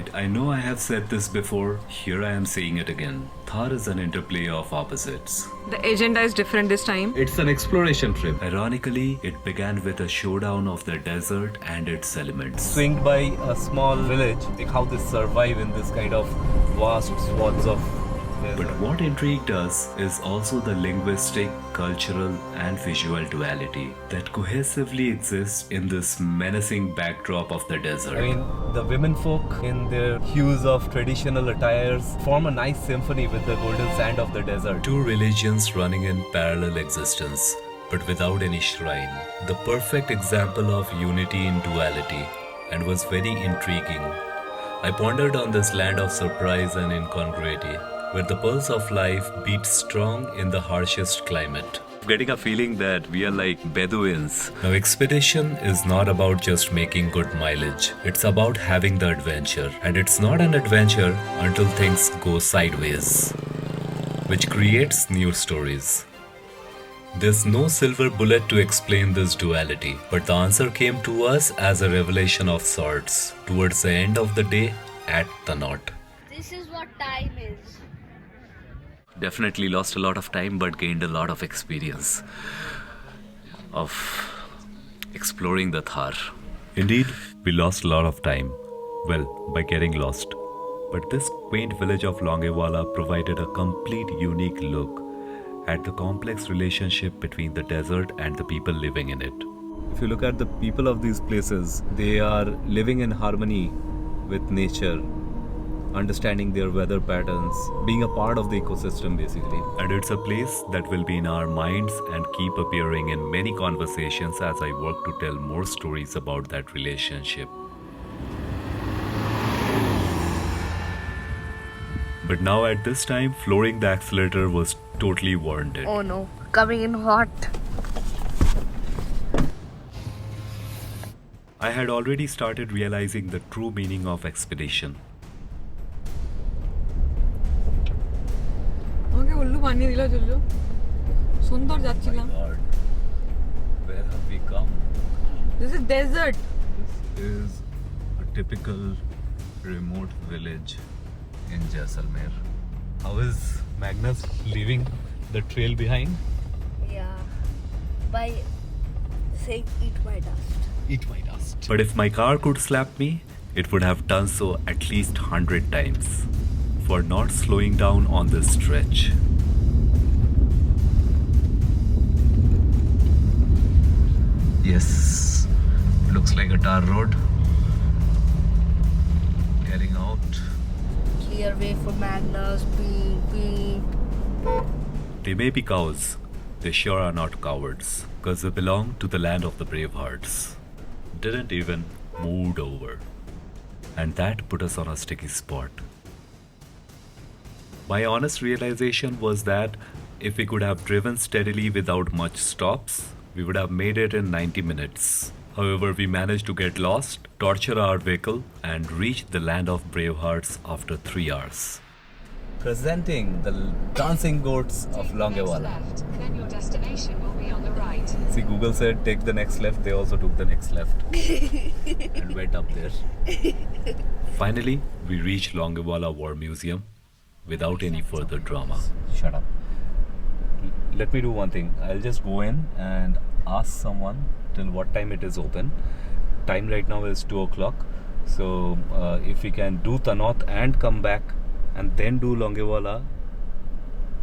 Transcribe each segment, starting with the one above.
Indeed, I know I have said this before, here I am saying it again. Thar is an interplay of opposites. The agenda is different this time. It's an exploration trip. Ironically, it began with a showdown of the desert and its elements. Swinged by a small village, like how they survive in this kind of vast swaths of desert. But what intrigued us is also the linguistic, cultural, and visual duality that cohesively exists in this menacing backdrop of the desert. I mean, the women folk in their hues of traditional attires form a nice symphony with the golden sand of the desert. Two religions running in parallel existence, but without any shrine. The perfect example of unity in duality, and was very intriguing. I pondered on this land of surprise and incongruity, where the pulse of life beats strong in the harshest climate. Getting a feeling that we are like Bedouins. Now, expedition is not about just making good mileage. It's about having the adventure. And it's not an adventure until things go sideways, which creates new stories. There's no silver bullet to explain this duality, but the answer came to us as a revelation of sorts towards the end of the day at Tanot. This is what time is. Definitely lost a lot of time but gained a lot of experience of exploring the Thar. Indeed, we lost a lot of time, well, by getting lost. But this quaint village of Longewala provided a complete unique look at the complex relationship between the desert and the people living in it. If you look at the people of these places, they are living in harmony with nature, understanding their weather patterns, being a part of the ecosystem basically. And it's a place that will be in our minds and keep appearing in many conversations as I work to tell more stories about that relationship. But now at this time, flooring the accelerator was totally warranted. Oh no, coming in hot. I had already started realizing the true meaning of expedition. আমাকে উল্লু বানিয়ে দিল চললো সুন্দর যাচ্ছিলাম God, where have we come? This is desert. This is a typical remote village in Jaisalmer. How is Magnus leaving the trail behind? Yeah. By saying eat my dust. Eat my dust. But if my car could slap me, it would have done so at least 100 times for not slowing down on this stretch. Yes, looks like a tar road. Getting out. Clear way for Magnus. Beep, beep. They may be cows, they sure are not cowards, because they belong to the land of the brave hearts. Didn't even moved over. And that put us on a sticky spot. My honest realization was that if we could have driven steadily without much stops, we would have made it in 90 minutes. However, we managed to get lost, torture our vehicle, and reach the land of brave hearts after 3 hours. Presenting the dancing goats of Longewala. Then your destination will be on the right. See, Google said take the next left. They also took the next left and went up there. Finally, we reached Longewala War Museum without any further drama. Shut up. Let me do one thing. I'll just go in and ask someone till what time it is open. Time right now is 2 o'clock. So if we can do Tanot and come back and then do Longewala,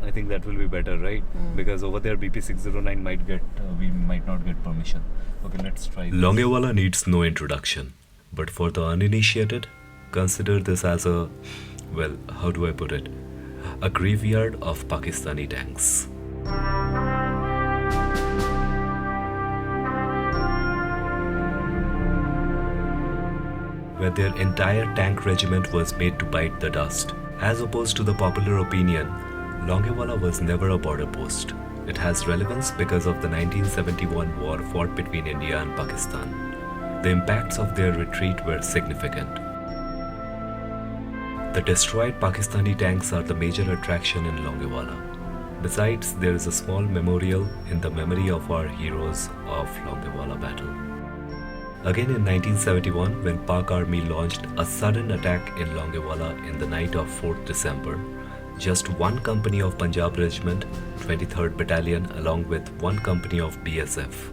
I think that will be better, right? Because over there BP609 we might not get permission. Okay, let's try this. Longewala needs no introduction, but for the uninitiated, consider this as a, well, how do I put it? A graveyard of Pakistani tanks. Where their entire tank regiment was made to bite the dust. As opposed to the popular opinion, Longewala was never a border post. It has relevance because of the 1971 war fought between India and Pakistan. The impacts of their retreat were significant. The destroyed Pakistani tanks are the major attraction in Longewala. Besides, there is a small memorial in the memory of our heroes of Longewala battle. Again in 1971, when Pak Army launched a sudden attack in Longewala in the night of 4th December, just one company of Punjab Regiment, 23rd Battalion, along with one company of BSF,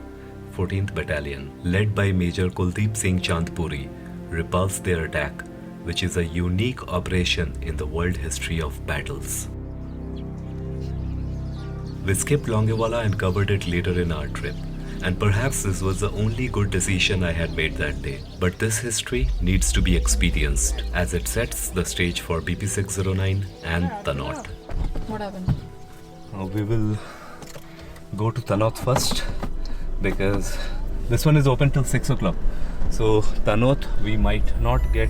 14th Battalion, led by Major Kuldeep Singh Chandpuri, repulsed their attack, which is a unique operation in the world history of battles. We skipped Longewala and covered it later in our trip. And perhaps this was the only good decision I had made that day. But this history needs to be experienced as it sets the stage for BP609 and Tanot. What happened? We will go to Tanot first because this one is open till 6 o'clock. So Tanot, we might not get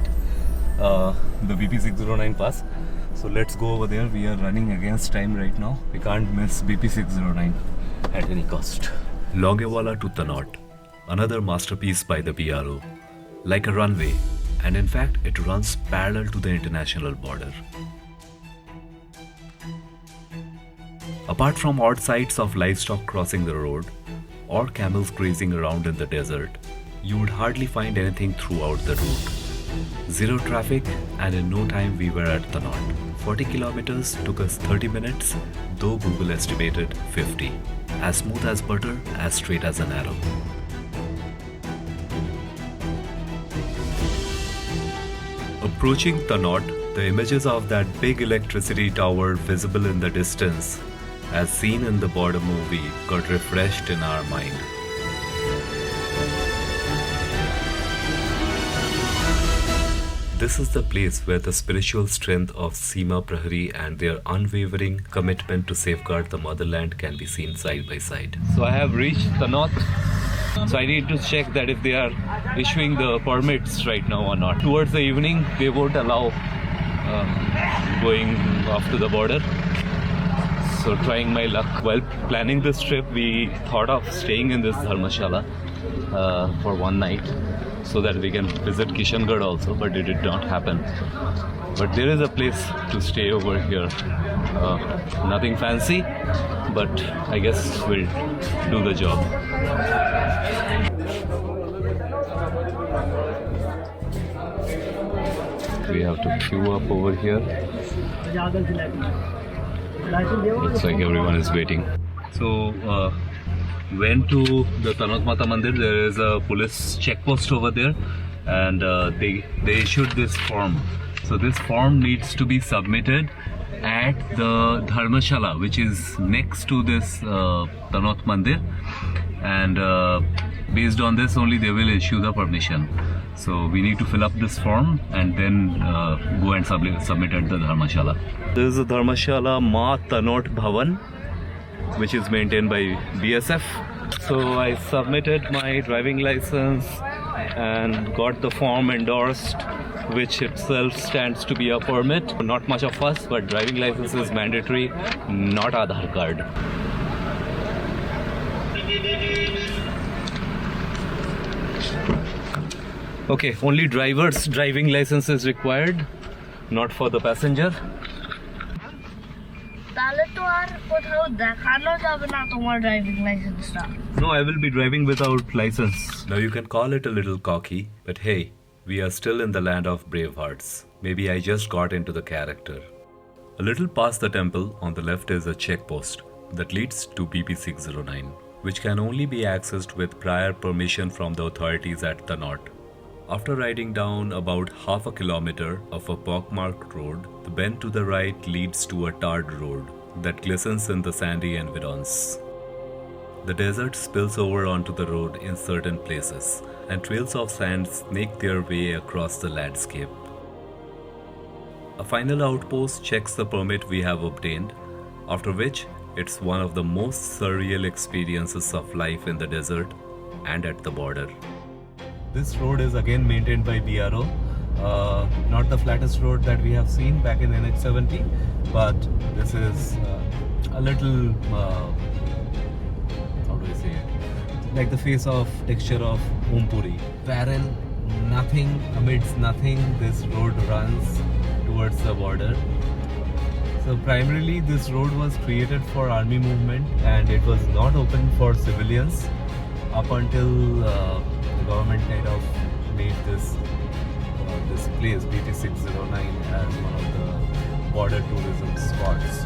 the BP609 pass. So let's go over there. We are running against time right now. We can't miss BP609 at any cost. Longewala to Tanot, another masterpiece by the BRO, like a runway, and in fact it runs parallel to the international border. Apart from odd sights of livestock crossing the road or camels grazing around in the desert, you would hardly find anything throughout the route. Zero traffic, and in no time we were at Tanot. 40 kilometers took us 30 minutes, though Google estimated 50. As smooth as butter, as straight as an arrow. Approaching Tanot, the images of that big electricity tower visible in the distance, as seen in the border movie, got refreshed in our mind. This is the place where the spiritual strength of Seema Prahari and their unwavering commitment to safeguard the motherland can be seen side by side. So I have reached Tanot. So I need to check that if they are issuing the permits right now or not. Towards the evening, they won't allow going off to the border. So trying my luck. While planning this trip, we thought of staying in this dharmashala for one night, so that we can visit Kishangarh also, but it did not happen. But there is a place to stay over here. Nothing fancy, but I guess we'll do the job. We have to queue up over here. Looks like everyone is waiting. So, went to the Tanot Mata Mandir. There is a police checkpost over there, and they issued this form. So this form needs to be submitted at the Dharmashala, which is next to this Tanot Mandir, and based on this only they will issue the permission. So we need to fill up this form and then go and submit at the Dharmashala. This is the Dharmashala Ma Tanot Bhavan, which is maintained by BSF. So I submitted my driving license and got the form endorsed, which itself stands to be a permit. Not much of fuss, but driving license is mandatory, not Aadhaar card. Okay, only driver's driving license is required, not for the passenger. No, I will be driving without license. Now you can call it a little cocky, but hey, we are still in the land of brave hearts. Maybe I just got into the character. A little past the temple, on the left is a checkpost that leads to BP609, which can only be accessed with prior permission from the authorities at Tanot. After riding down about half a kilometer of a pockmarked road, the bend to the right leads to a tarred road that glistens in the sandy environs. The desert spills over onto the road in certain places, and trails of sand snake their way across the landscape. A final outpost checks the permit we have obtained, after which it's one of the most surreal experiences of life in the desert and at the border. This road is again maintained by BRO. Not the flattest road that we have seen back in NH70, but this is a little, how do I say it? Like the face of texture of Ompuri. Barren, nothing, amidst nothing, this road runs towards the border. So primarily this road was created for army movement and it was not open for civilians up until the government kind of made this place BP609 as one of the border tourism spots.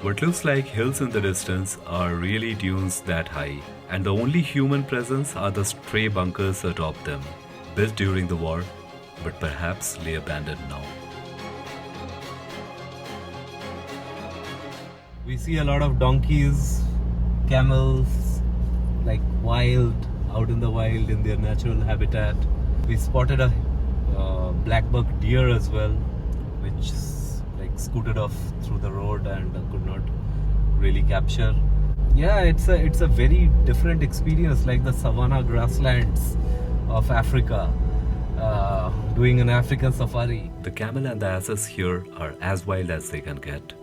What looks like hills in the distance are really dunes that high, and the only human presence are the stray bunkers atop them, built during the war, but perhaps lay abandoned now. We see a lot of donkeys, camels, like out in the wild in their natural habitat. We spotted a black buck deer as well, which like scooted off through the road and could not really capture. Yeah, it's a very different experience, like the savanna grasslands of Africa, doing an African safari. The camel and the asses here are as wild as they can get,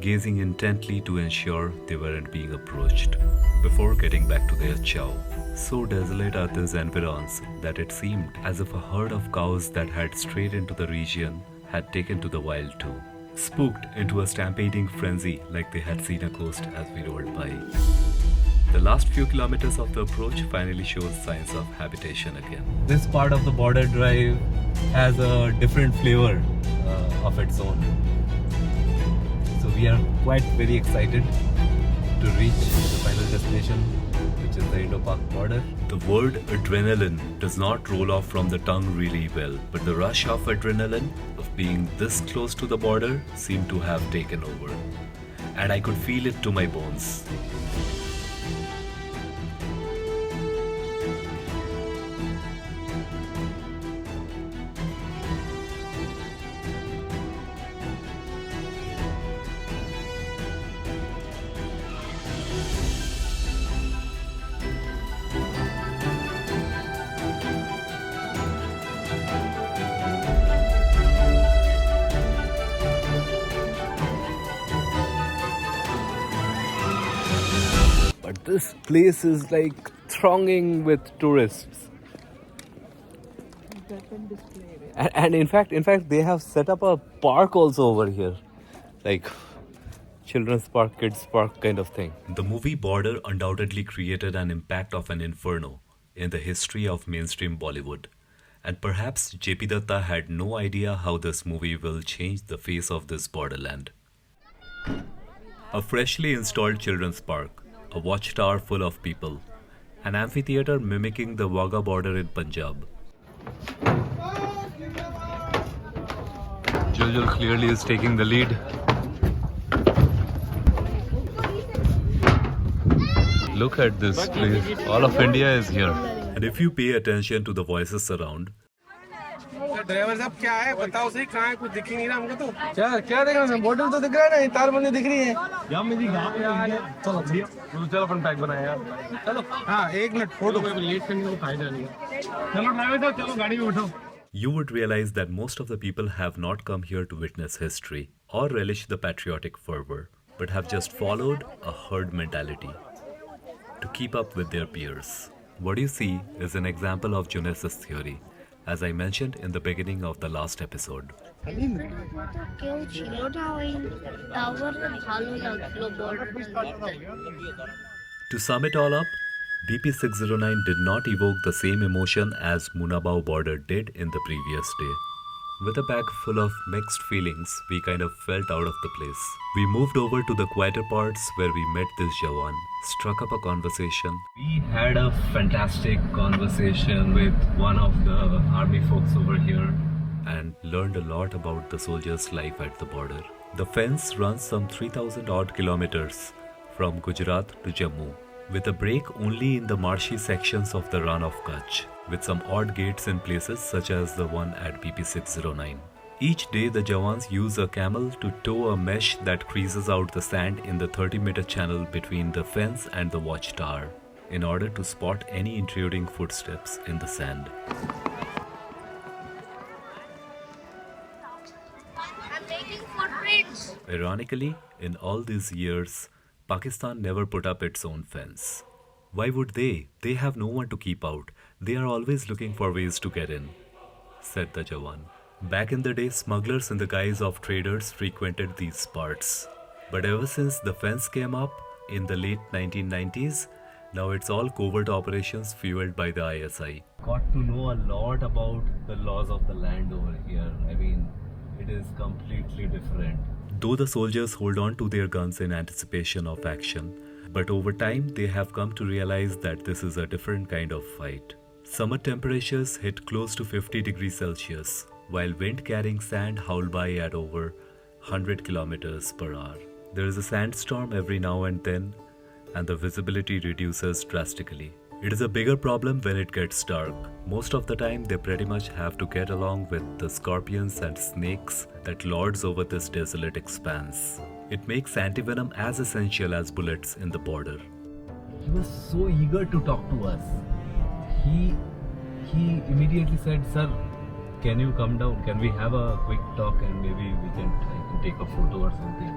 gazing intently to ensure they weren't being approached before getting back to their chow. So desolate are these environs that it seemed as if a herd of cows that had strayed into the region had taken to the wild too, spooked into a stampeding frenzy like they had seen a ghost as we rolled by. The last few kilometers of the approach finally shows signs of habitation again. This part of the border drive has a different flavor of its own. So we are quite very excited to reach the final destination, which is the IndoPak Border. The word adrenaline does not roll off from the tongue really well, but the rush of adrenaline of being this close to the border seemed to have taken over, and I could feel it to my bones. But this place is like thronging with tourists. And in fact, they have set up a park also over here, like children's park, kids park kind of thing. The movie Border undoubtedly created an impact of an inferno in the history of mainstream Bollywood. And perhaps JP Datta had no idea how this movie will change the face of this borderland. A freshly installed children's park, a watchtower full of people, an amphitheater mimicking the Wagah border in Punjab. Juljul clearly is taking the lead. Look at this place. All of India is here. And if you pay attention to the voices around, driver साहब क्या है बताओ सही कहाँ है कुछ दिख ही नहीं रहा हमको तो क्या क्या देख रहा है बोतल तो दिख रहा है ना तार बंदी दिख रही है यार मेरी गाँव में चलो भैया चलो अपन पैक बनाए यार चलो हाँ एक मिनट फोटो लेट करने को फायदा नहीं है चलो ड्राइवर साहब चलो गाड़ी में उठो. You would realize that most of the people have not come here to witness history or relish the patriotic fervor, but have just followed a herd mentality to keep up with their peers. What you see is an example of Jonas' theory, as I mentioned in the beginning of the last episode. To sum it all up, BP609 did not evoke the same emotion as Munabao Border did in the previous day. With a bag full of mixed feelings, we kind of felt out of the place. We moved over to the quieter parts where we met this Jawan, struck up a conversation. We had a fantastic conversation with one of the army folks over here. And learned a lot about the soldiers' life at the border. The fence runs some 3,000 odd kilometers from Gujarat to Jammu, with a break only in the marshy sections of the Rann of Kutch, with some odd gates in places such as the one at BP609. Each day the Jawans use a camel to tow a mesh that creases out the sand in the 30-meter channel between the fence and the watchtower, in order to spot any intruding footsteps in the sand. I'm making footprints. Ironically, in all these years, Pakistan never put up its own fence. Why would they? They have no one to keep out. They are always looking for ways to get in, said the Jawan. Back in the day, smugglers in the guise of traders frequented these parts. But ever since the fence came up in the late 1990s, Now it's all covert operations fueled by the ISI. Got to know a lot about the laws of the land over here. I mean, it is completely different. Though the soldiers hold on to their guns in anticipation of action, but over time they have come to realize that this is a different kind of fight. Summer temperatures hit close to 50 degrees Celsius, while wind carrying sand howl by at over 100 kilometers per hour. There is a sandstorm every now and then, and the visibility reduces drastically. It is a bigger problem when it gets dark. Most of the time, they pretty much have to get along with the scorpions and snakes that lords over this desolate expanse. It makes antivenom as essential as bullets in the border. He was so eager to talk to us. He immediately said, "Sir, can you come down? Can we have a quick talk and maybe I can take a photo or something?"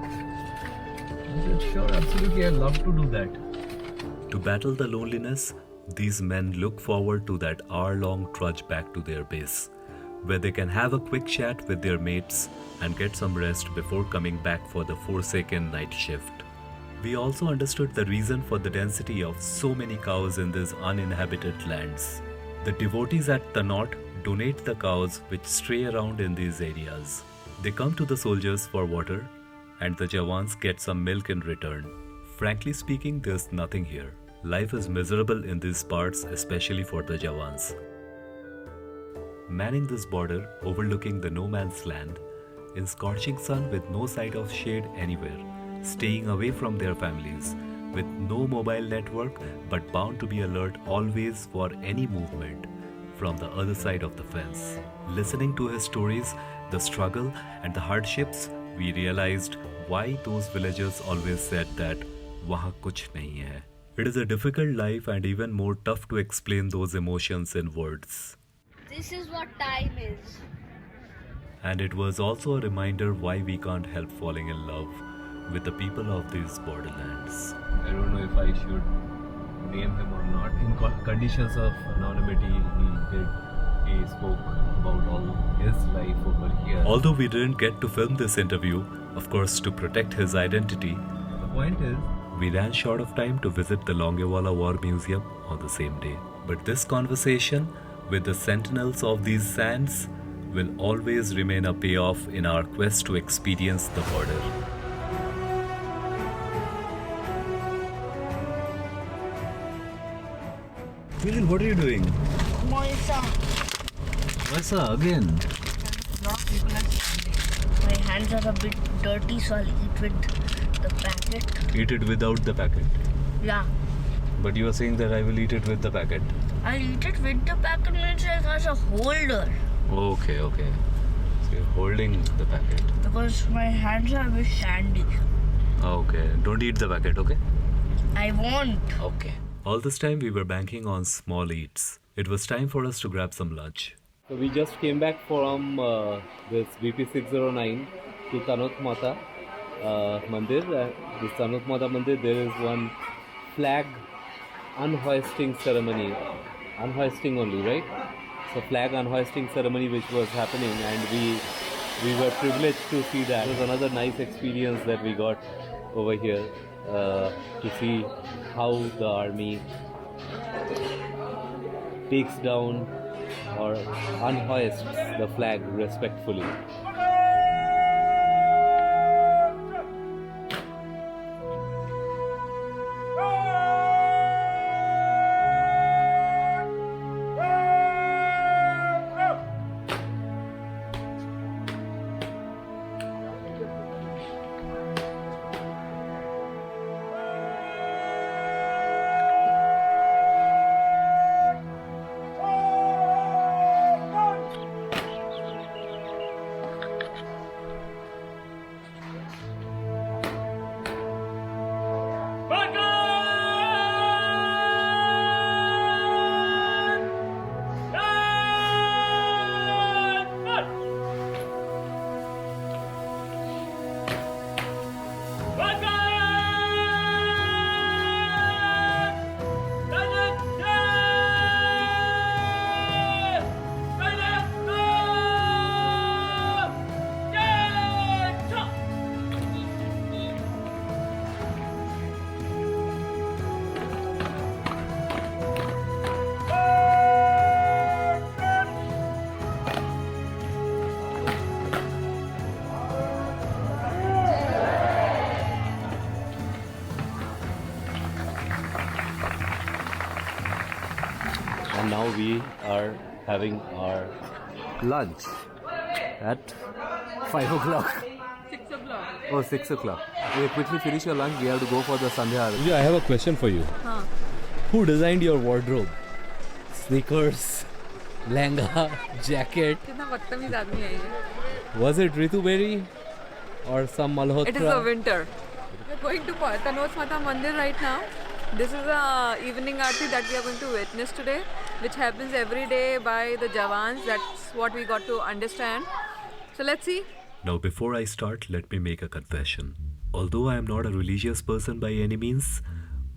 I said, "Sure, absolutely, I'd love to do that." To battle the loneliness, these men look forward to that hour-long trudge back to their base, where they can have a quick chat with their mates and get some rest before coming back for the forsaken night shift. We also understood the reason for the density of so many cows in these uninhabited lands. The devotees at Tanot donate the cows which stray around in these areas. They come to the soldiers for water, and the Jawans get some milk in return. Frankly speaking, there's nothing here. Life is miserable in these parts, especially for the Jawans. Manning this border, overlooking the no man's land, in scorching sun with no sight of shade anywhere, staying away from their families, with no mobile network but bound to be alert always for any movement from the other side of the fence. Listening to his stories, the struggle and the hardships, we realized why those villagers always said that "Wahan kuch nahi hai." It is a difficult life and even more tough to explain those emotions in words. This is what time is. And it was also a reminder why we can't help falling in love with the people of these borderlands. I don't know if I should name him or not. In conditions of anonymity, he spoke about all his life over here. Although we didn't get to film this interview, of course, to protect his identity, The point is, we ran short of time to visit the Longewala War Museum on the same day. But this conversation with the sentinels of these sands will always remain a payoff in our quest to experience the border. Viral, what are you doing? Moisa. Vasa, again. Lot of people are standing. My hands are a bit dirty, so I'll eat with the packet. Eat it without the packet. Yeah. But you are saying that I will eat it with the packet. I'll eat it with the packet means like as a holder. Okay. So you're holding the packet. Because my hands are a bit sandy. Okay. Don't eat the packet, okay? I won't. Okay. All this time we were banking on small eats. It was time for us to grab some lunch. So we just came back from this BP609 to Tanot Mata Mandir. This Tanot Mata Mandir, there is one flag unhoisting ceremony. Unhoisting only, right? So flag unhoisting ceremony which was happening, and we were privileged to see that. It was another nice experience that we got over here to see how the army takes down or unhoists the flag respectfully. and now we are having our lunch at 5 o'clock. 6 o'clock. Oh, 6 o'clock. Okay, quickly finish your lunch. We have to go for the Sandhya Arati. I have a question for you. हाँ. Who designed your wardrobe? Sneakers, lehenga, jacket. कितना बदतमीज आदमी है ये. Was it Ritu Berry or some Malhotra? It is the winter. We're going to Tanot Mandir right now. This is a evening aarti that we are going to witness today, which happens every day by the Jawans. That's what we got to understand. So let's see. Now, before I start, let me make a confession. Although I am not a religious person by any means,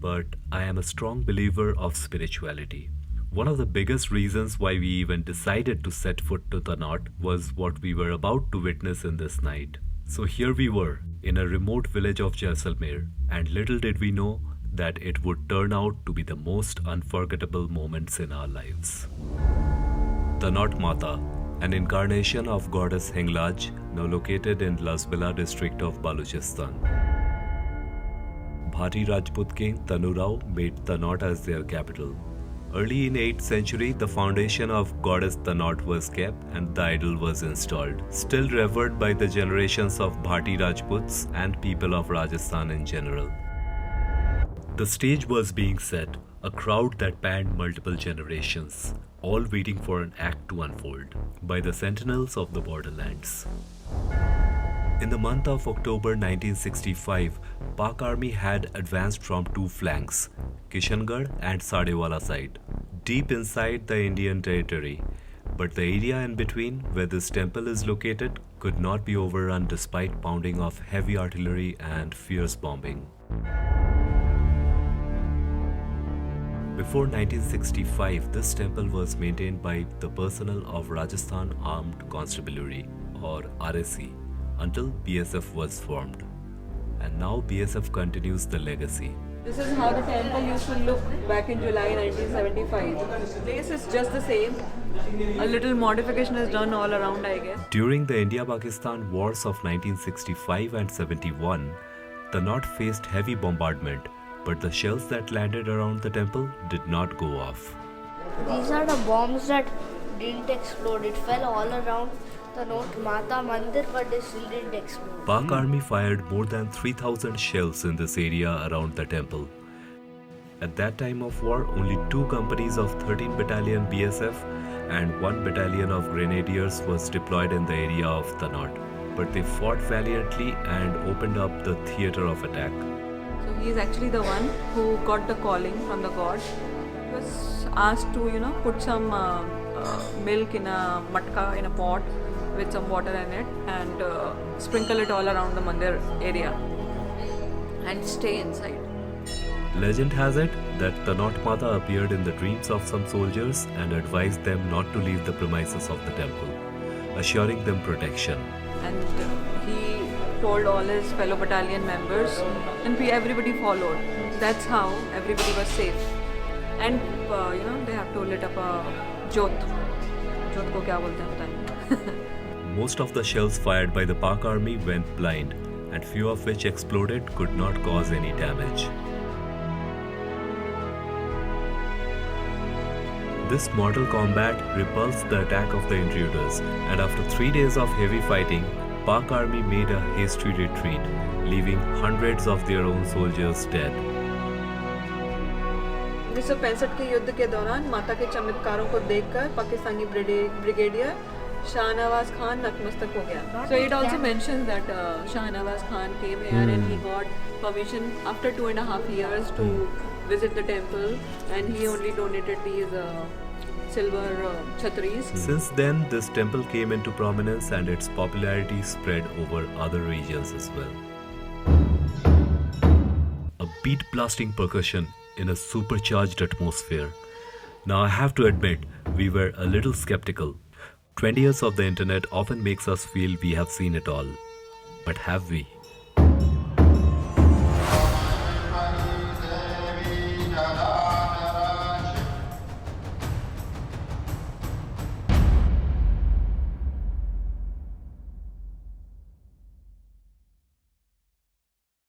but I am a strong believer of spirituality. One of the biggest reasons why we even decided to set foot to Tanot was what we were about to witness in this night. So here we were, in a remote village of Jaisalmer, and little did we know that it would turn out to be the most unforgettable moments in our lives. Tanot Mata, an incarnation of goddess Hinglaj, now located in Longewala district of Balochistan. Bhati Rajput king Tanu Rao made Tanot as their capital. Early in 8th century, the foundation of goddess Tanot was kept and the idol was installed, still revered by the generations of Bhati Rajputs and people of Rajasthan in general. The stage was being set, a crowd that spanned multiple generations, all waiting for an act to unfold, by the sentinels of the borderlands. In the month of October 1965, Pak Army had advanced from two flanks, Kishangarh and Sadewala side, deep inside the Indian territory. But the area in between, where this temple is located, could not be overrun despite pounding of heavy artillery and fierce bombing. Before 1965, this temple was maintained by the personnel of Rajasthan Armed Constabulary, or RSC, until BSF was formed. And now BSF continues the legacy. This is how the temple used to look back in July 1975. The place is just the same. A little modification is done all around, I guess. During the India-Pakistan wars of 1965 and 71, Tanot faced heavy bombardment, but the shells that landed around the temple did not go off. These are the bombs that didn't explode. It fell all around Tanot Mata Mandir, but they still didn't explode. Pak Army fired more than 3,000 shells in this area around the temple. At that time of war, only 2 companies of 13 Battalion BSF and 1 battalion of Grenadiers was deployed in the area of Tanot. But they fought valiantly and opened up the theatre of attack. So he is actually the one who got the calling from the god. He was asked to, put some milk in a matka, in a pot with some water in it, and sprinkle it all around the mandir area and stay inside. Legend has it that Tanot Mata appeared in the dreams of some soldiers and advised them not to leave the premises of the temple, assuring them protection. And he told all his fellow battalion members, and everybody followed. That's how everybody was safe. And they have to lit up a jot. Jot ko kya bolte hain pata nahi. Most of the shells fired by the Pak Army went blind, and few of which exploded could not cause any damage. This mortal combat repulsed the attack of the intruders, and after 3 days of heavy fighting, Pak Army made a hasty retreat, leaving hundreds of their own soldiers dead. 1965 के युद्ध के दौरान माता के चमत्कारों को देखकर Pakistani brigadier Shahnawaz Khan नतमस्तक हो गया. So it also mentions that Shahnawaz Khan came here and he got permission after 2.5 years to visit the temple, and he only donated these silver chhatris. Since then, this temple came into prominence and its popularity spread over other regions as well. A beat-blasting percussion in a supercharged atmosphere. Now I have to admit, we were a little skeptical. 20 years of the internet often makes us feel we have seen it all. But have we?